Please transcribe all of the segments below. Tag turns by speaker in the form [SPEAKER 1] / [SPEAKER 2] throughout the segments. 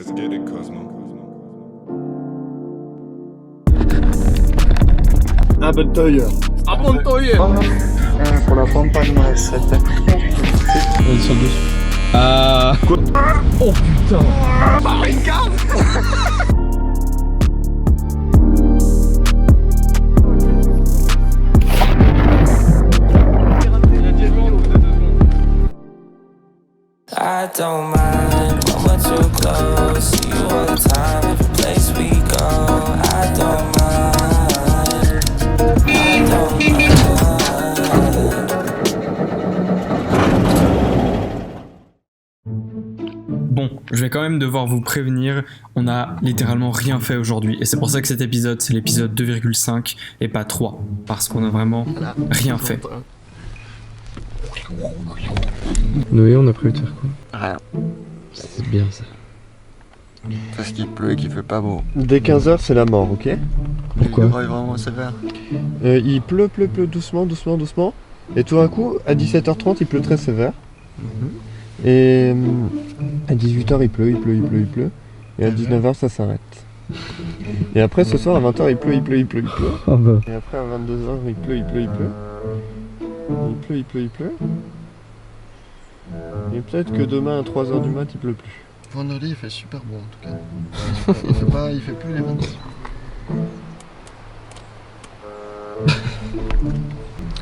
[SPEAKER 1] Sophisticated Cosmo.
[SPEAKER 2] Abenteuer.
[SPEAKER 3] Abenteuer.
[SPEAKER 2] Pour la pompa numero 7.
[SPEAKER 3] On est sur le dessus. Quoi? Oh putain.
[SPEAKER 4] I don't mind when we're too close. See you all the time, every place we go. I don't mind. I don't mind.
[SPEAKER 5] Bon, je vais quand même devoir vous prévenir, on a littéralement rien fait aujourd'hui. Et c'est pour ça que cet épisode, c'est l'épisode 2,5 et pas 3. Parce qu'on a vraiment rien fait.
[SPEAKER 3] Noé, on a prévu de faire quoi?
[SPEAKER 2] Rien.
[SPEAKER 3] C'est bien ça.
[SPEAKER 2] Parce qu'il pleut et qu'il fait pas beau. Dès 15h, c'est la mort, ok?
[SPEAKER 3] Pourquoi?
[SPEAKER 2] Le vent est vraiment sévère. Il pleut doucement. Et tout d'un coup, à 17h30, il pleut très sévère. Et à 18h, il pleut. Et à 19h, ça s'arrête. Et après, ce soir, à 20h, il pleut.
[SPEAKER 3] Ah bah.
[SPEAKER 2] Et après, à 22h, il pleut. Il pleut. Et peut-être que demain, à 3h du mat, il pleut plus. Vendredi, il fait super beau en tout cas. Il fait plus les 26.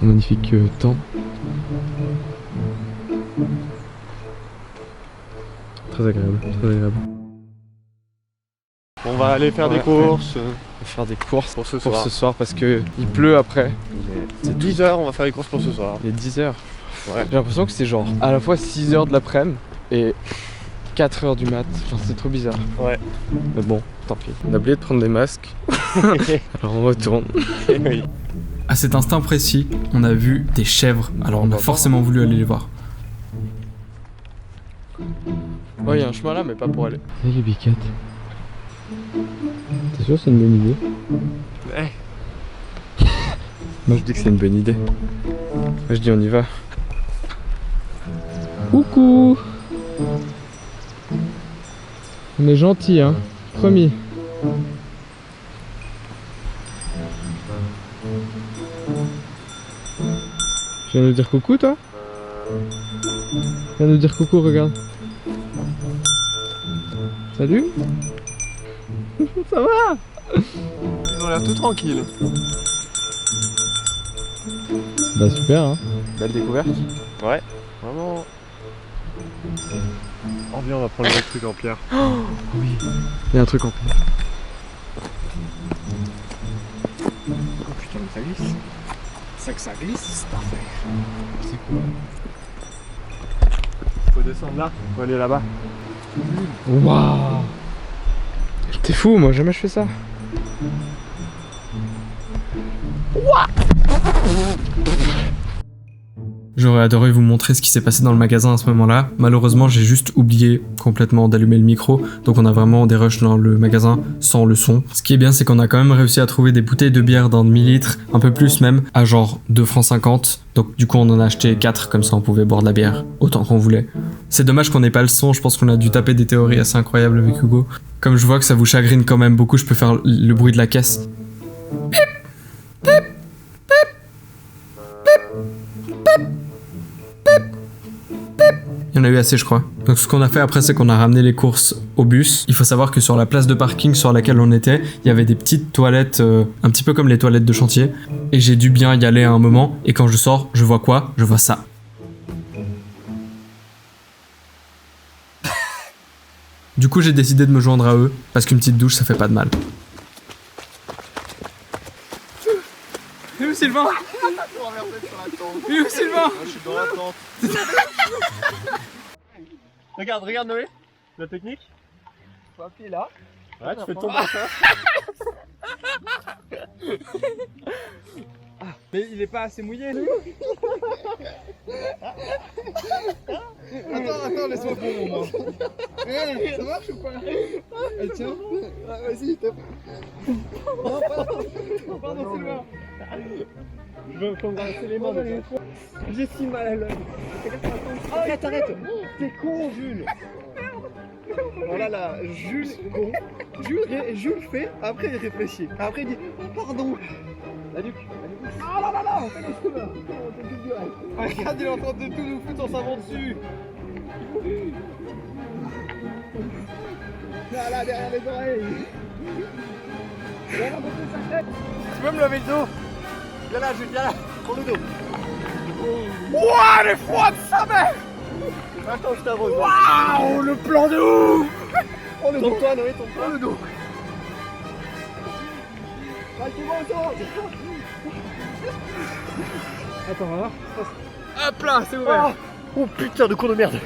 [SPEAKER 3] Magnifique temps. Très agréable.
[SPEAKER 2] On va aller faire des courses.
[SPEAKER 3] On va faire des courses
[SPEAKER 2] Pour ce
[SPEAKER 3] pour
[SPEAKER 2] soir.
[SPEAKER 3] ce soir parce que il pleut après.
[SPEAKER 2] C'est 10h, on va faire les courses pour ce soir.
[SPEAKER 3] Il est 10h.
[SPEAKER 2] Ouais.
[SPEAKER 3] J'ai l'impression que c'est genre à la fois 6h de l'après-midi et 4h du mat. Genre c'est trop bizarre.
[SPEAKER 2] Ouais.
[SPEAKER 3] Mais bon, tant pis. On a oublié de prendre des masques. Alors on retourne.
[SPEAKER 2] Oui.
[SPEAKER 5] À cet instant précis, on a vu des chèvres, alors on a forcément voulu aller les voir.
[SPEAKER 3] Ouais, il y a un chemin là, mais pas pour aller. Salut Bicat. T'es sûr que c'est une bonne idée?
[SPEAKER 2] Ouais.
[SPEAKER 3] Moi je dis que c'est une bonne idée. Moi je dis on y va. Coucou. On est gentil hein, promis. Tu viens nous dire coucou toi? Viens nous dire coucou, regarde. Salut. Ça va?
[SPEAKER 2] Ils ont l'air tout tranquilles.
[SPEAKER 3] Bah super hein. Belle découverte.
[SPEAKER 2] Ouais. Vraiment. Oh viens, on va prendre le truc en pierre.
[SPEAKER 3] Oui. Il y a un truc en plus.
[SPEAKER 2] Oh putain, mais ça glisse. C'est que ça glisse, c'est parfait.
[SPEAKER 3] C'est quoi?
[SPEAKER 2] Faut descendre là, faut aller là-bas.
[SPEAKER 3] Waouh. T'es fou, moi jamais je fais ça.
[SPEAKER 5] J'aurais adoré vous montrer ce qui s'est passé dans le magasin à ce moment-là. Malheureusement, j'ai juste oublié complètement d'allumer le micro. Donc on a vraiment des rushs dans le magasin sans le son. Ce qui est bien, c'est qu'on a quand même réussi à trouver des bouteilles de bière d'un demi-litre, un peu plus même, à genre 2,50 francs. Donc du coup, on en a acheté 4, comme ça on pouvait boire de la bière autant qu'on voulait. C'est dommage qu'on n'ait pas le son, je pense qu'on a dû taper des théories assez incroyables avec Hugo. Comme je vois que ça vous chagrine quand même beaucoup, je peux faire le bruit de la caisse. Il y en a eu assez, je crois. Donc ce qu'on a fait après, c'est qu'on a ramené les courses au bus. Il faut savoir que sur la place de parking sur laquelle on était, il y avait des petites toilettes, un petit peu comme les toilettes de chantier. Et j'ai dû bien y aller à un moment. Et quand je sors, je vois quoi? Je vois ça. Du coup, j'ai décidé de me joindre à eux, parce qu'une petite douche, ça fait pas de mal. Et où Sylvain? Et où Sylvain?
[SPEAKER 2] Je suis dans la tente. Regarde Noé, la technique. Faut appuyer là. Ouais, tu fais tomber ça.
[SPEAKER 3] Mais il est pas assez mouillé.
[SPEAKER 2] Attends, laisse-moi pour le moment. Ça marche ou pas? Tiens. Vas-y, tape. Non, pardon, Sylvain. Je veux t'embrasser les mains. J'ai si mal à l'œil. Arrête. T'es con, Jules. Voilà là, Jules con. Jules fait, après il réfléchit. Après il dit pardon. La nuque. Ah là là là, on fait les cheveux. Regarde, il est en train de tout nous foutre en savant dessus. Là, derrière les oreilles. Tu peux me lever le dos? Viens là, Jules, viens là. Prends le dos. Wouah, elle est froide, sa mère. Attends, je t'avance. Waouh, le plan de ouf. Tombe-toi, Noé, tombe-toi. Le dos. Attends, là. Hop là, c'est ouvert. Oh putain de con de merde.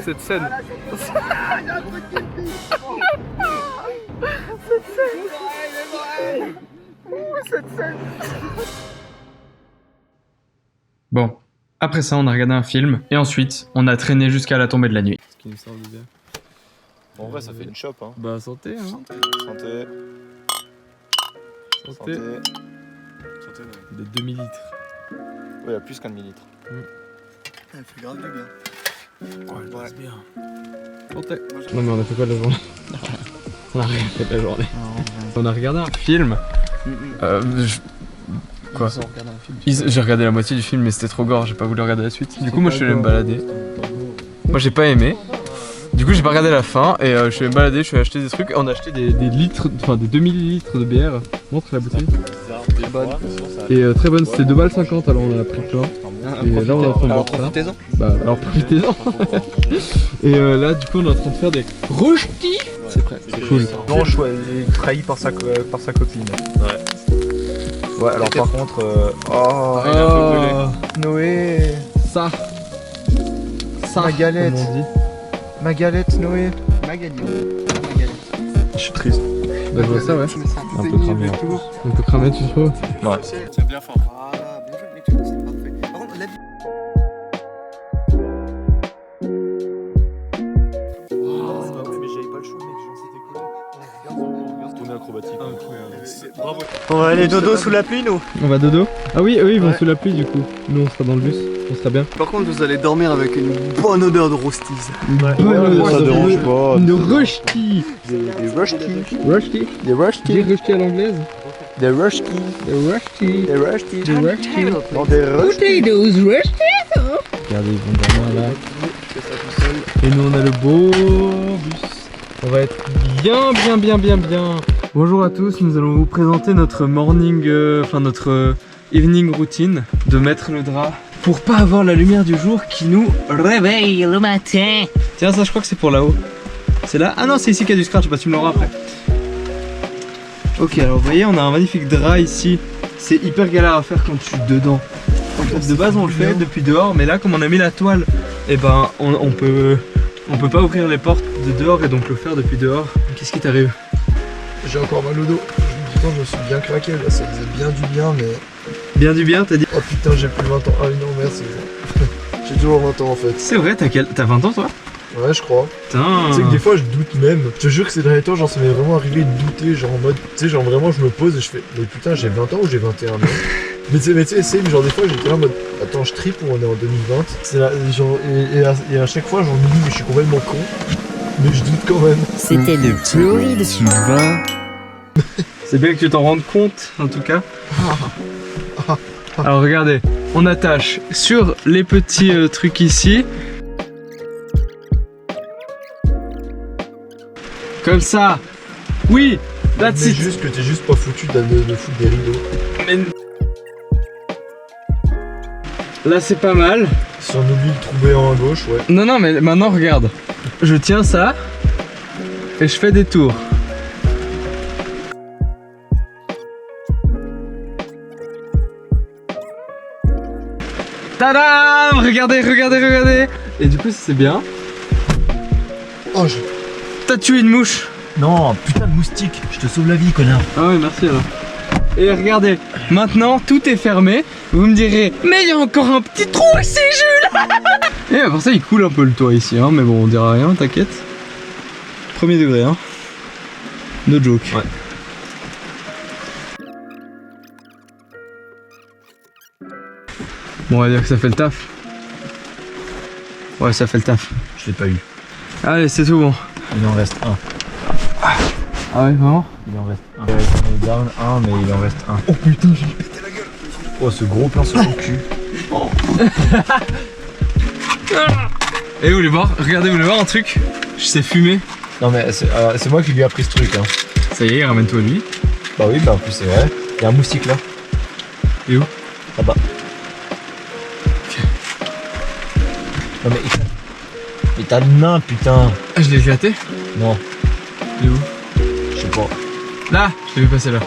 [SPEAKER 3] Cette scène.
[SPEAKER 2] Cette scène.
[SPEAKER 5] Bon, après ça, on a regardé un film et ensuite, on a traîné jusqu'à la tombée de la nuit.
[SPEAKER 3] Ce qui nous sort du bien.
[SPEAKER 1] Bon, en vrai, ça fait une chope, hein.
[SPEAKER 3] Bah, santé, hein.
[SPEAKER 1] Santé.
[SPEAKER 3] Santé.
[SPEAKER 1] Santé,
[SPEAKER 3] De 2 millilitres.
[SPEAKER 1] ouais, il y a plus qu'un demi-litre.
[SPEAKER 2] Elle fait grave du bien.
[SPEAKER 3] Ouais, c'est bien. Santé.
[SPEAKER 5] Non mais on a fait quoi de la journée? On a rien fait de la journée. On a regardé un film. Quoi? J'ai regardé la moitié du film mais c'était trop gore, j'ai pas voulu regarder la suite. Du coup moi je suis allé me balader. Moi j'ai pas aimé. Du coup j'ai pas regardé la fin et je suis allé me balader, je suis allé acheter des trucs. On a acheté des litres, enfin des 2 millilitres de bière. Montre la bouteille. Et très bonne, c'était 2,50 alors on a pris plein. Et là on est en train de boire ça.
[SPEAKER 2] Profitez-en.
[SPEAKER 5] Bah alors profitez-en. Et là du coup on est en train de faire des rochtis. C'est prêt, c'est cool.
[SPEAKER 1] Blanche, ouais, il est trahi par sa copine. Ouais. Ouais, alors par contre... Oh, il est un peu brûlé. Noé.
[SPEAKER 5] Ça.
[SPEAKER 1] Ma galette.
[SPEAKER 5] Comme on dit.
[SPEAKER 1] Ma galette, Noé.
[SPEAKER 2] Magali.
[SPEAKER 1] Je suis triste.
[SPEAKER 5] Bah je vois ça ouais.
[SPEAKER 2] Un peu cramé en plus.
[SPEAKER 5] Un peu cramé tu trouves?
[SPEAKER 1] Ouais.
[SPEAKER 2] C'est bien fort. Voilà, bien joué mec, c'est parfait. Par contre, la
[SPEAKER 1] Mais j'avais pas le choix, mec, j'en sais quoi. Tournée acrobatique. Bravo.
[SPEAKER 2] On va aller dodo sous la pluie, nous.
[SPEAKER 5] On va dodo? Ah oui, eux ils vont
[SPEAKER 2] Ouais.
[SPEAKER 5] sous la pluie du coup. Nous on sera dans le bus, on sera bien.
[SPEAKER 2] Par contre, vous allez dormir avec une bonne odeur de rosties.
[SPEAKER 1] Ça dérange pas.
[SPEAKER 5] Une rochti.
[SPEAKER 1] Des rushkis.
[SPEAKER 5] Rochti?
[SPEAKER 1] Des rushkis.
[SPEAKER 5] Dis rochti à l'anglaise?
[SPEAKER 1] Des rushkis.
[SPEAKER 5] Des rochti.
[SPEAKER 1] Des rushkis.
[SPEAKER 5] Des rochti.
[SPEAKER 1] Non, des rushkis.
[SPEAKER 5] Potatoes rochti. Regardez, ils vont dormir là. Et nous on a le beau bus. On va être bien. Bonjour à tous, nous allons vous présenter notre morning, notre evening routine de mettre le drap pour pas avoir la lumière du jour qui nous réveille le matin. Tiens, ça je crois que c'est pour là-haut. C'est là? Ah non, c'est ici qu'il y a du scratch, bah tu me l'auras après. Ok, alors vous voyez, on a un magnifique drap ici. C'est hyper galère à faire quand tu es dedans. De base on le fait depuis dehors, mais là comme on a mis la toile, et ben on peut pas ouvrir les portes de dehors et donc le faire depuis dehors. Qu'est-ce qui t'arrive?
[SPEAKER 1] J'ai encore mal au dos. Putain, je me suis bien craqué là, ça faisait bien du bien, mais.
[SPEAKER 5] Bien du bien, t'as dit?
[SPEAKER 1] Oh putain, j'ai plus 20 ans. Ah non, merci. J'ai toujours 20 ans en fait.
[SPEAKER 5] C'est vrai, t'as 20 ans toi?
[SPEAKER 1] Ouais, je crois.
[SPEAKER 5] Putain.
[SPEAKER 1] Tu sais que des fois je doute même. Je te jure que ces derniers temps, genre ça m'est vraiment arrivé de douter, genre en mode. Tu sais, genre vraiment je me pose et je fais. Mais putain, j'ai 20 ans ou j'ai 21 ans? Mais tu sais, genre des fois j'étais là en mode. Attends, je tripe ou on est en 2020? C'est là, genre. Et à chaque fois, genre me dis, mais je suis complètement con. Mais je doute quand même.
[SPEAKER 6] C'était le bruit de Sylvain.
[SPEAKER 5] C'est bien que tu t'en rendes compte, en tout cas. Alors regardez, on attache sur les petits trucs ici. Comme ça. Oui, that's
[SPEAKER 1] Mais
[SPEAKER 5] it.
[SPEAKER 1] juste que t'es juste pas foutu de foutre des rideaux.
[SPEAKER 5] Mais... Là c'est pas mal.
[SPEAKER 1] Si on oublie de trouver en à gauche, ouais.
[SPEAKER 5] Non, mais maintenant regarde. Je tiens ça et je fais des tours. Tadam! Regardez! Et du coup, c'est bien.
[SPEAKER 1] Oh,
[SPEAKER 5] T'as tué une mouche.
[SPEAKER 7] Non, putain de moustique, je te sauve la vie, connard.
[SPEAKER 5] Ah ouais, merci alors. Et regardez, maintenant tout est fermé. Vous me direz, mais il y a encore un petit trou ici, Jules. Et pour ça, il coule un peu le toit ici, hein, mais bon, on dira rien, t'inquiète. Premier degré, hein. No joke.
[SPEAKER 1] Ouais.
[SPEAKER 5] Bon, on va dire que ça fait le taf.
[SPEAKER 3] Ouais, ça fait le taf.
[SPEAKER 7] Je l'ai pas eu.
[SPEAKER 3] Allez, c'est tout bon.
[SPEAKER 7] Il en reste un.
[SPEAKER 3] Ah ouais, vraiment?
[SPEAKER 7] Il en reste un. On est down un, mais il en reste un.
[SPEAKER 1] Oh putain, j'ai pété la gueule.
[SPEAKER 7] Oh, ce gros plan sur le cul.
[SPEAKER 3] Et vous voulez voir? Regardez, vous voulez voir un truc? Je sais fumer.
[SPEAKER 1] Non mais c'est moi qui lui ai appris ce truc hein.
[SPEAKER 3] Ça y est, ramène-toi lui.
[SPEAKER 1] Bah oui, bah en plus c'est vrai. Il y a un moustique là.
[SPEAKER 3] Et où?
[SPEAKER 1] Là-bas. Non mais... Mais t'as le nain putain.
[SPEAKER 3] Ah, je l'ai éclaté?
[SPEAKER 1] Non,
[SPEAKER 3] Et où?
[SPEAKER 1] je sais pas.
[SPEAKER 3] Là, je l'ai vu passer là.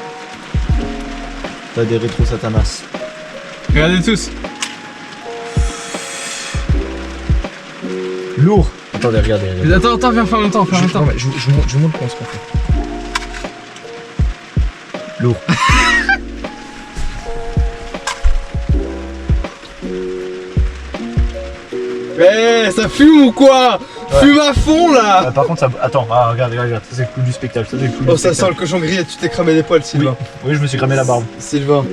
[SPEAKER 1] T'as des rétro satanas.
[SPEAKER 3] Regardez tous.
[SPEAKER 1] Lourd. Attendez, regardez.
[SPEAKER 3] Mais attends, viens faire en même temps,
[SPEAKER 1] Non mais je vous montre comment ce qu'on fait. Lourd.
[SPEAKER 3] Eh, ça fume ou quoi?
[SPEAKER 1] Ouais.
[SPEAKER 3] Fume à fond là.
[SPEAKER 1] Par contre ça... Attends, regarde, ça c'est le coup du spectacle. Ça c'est le coup
[SPEAKER 3] Oh,
[SPEAKER 1] du
[SPEAKER 3] ça sent
[SPEAKER 1] spectacle.
[SPEAKER 3] le cochon grillé, tu t'es cramé les poils, Sylvain.
[SPEAKER 1] Oui, je me suis cramé la barbe.
[SPEAKER 3] Sylvain.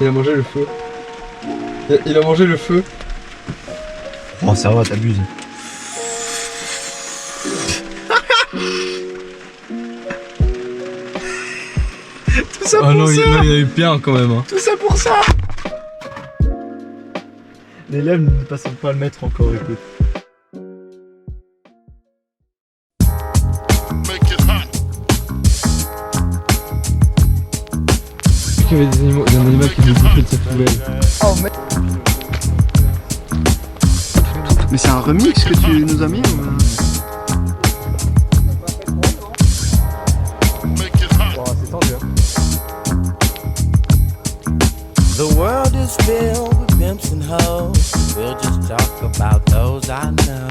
[SPEAKER 3] Il a mangé le feu. Il a mangé le feu.
[SPEAKER 1] Oh ça va, t'abuses. Tout ça
[SPEAKER 3] Oh
[SPEAKER 1] pour
[SPEAKER 3] non,
[SPEAKER 1] ça.
[SPEAKER 3] il a eu bien quand même. Hein.
[SPEAKER 1] Tout ça pour ça. L'élève ne passe pas à le mettre encore, écoute.
[SPEAKER 3] Il y avait des animaux qui venaient bouffer de cette poubelle.
[SPEAKER 2] Mais c'est un remix que tu nous as mis ou...
[SPEAKER 4] The world is filled with pimps and hoes. We'll just talk about those I know.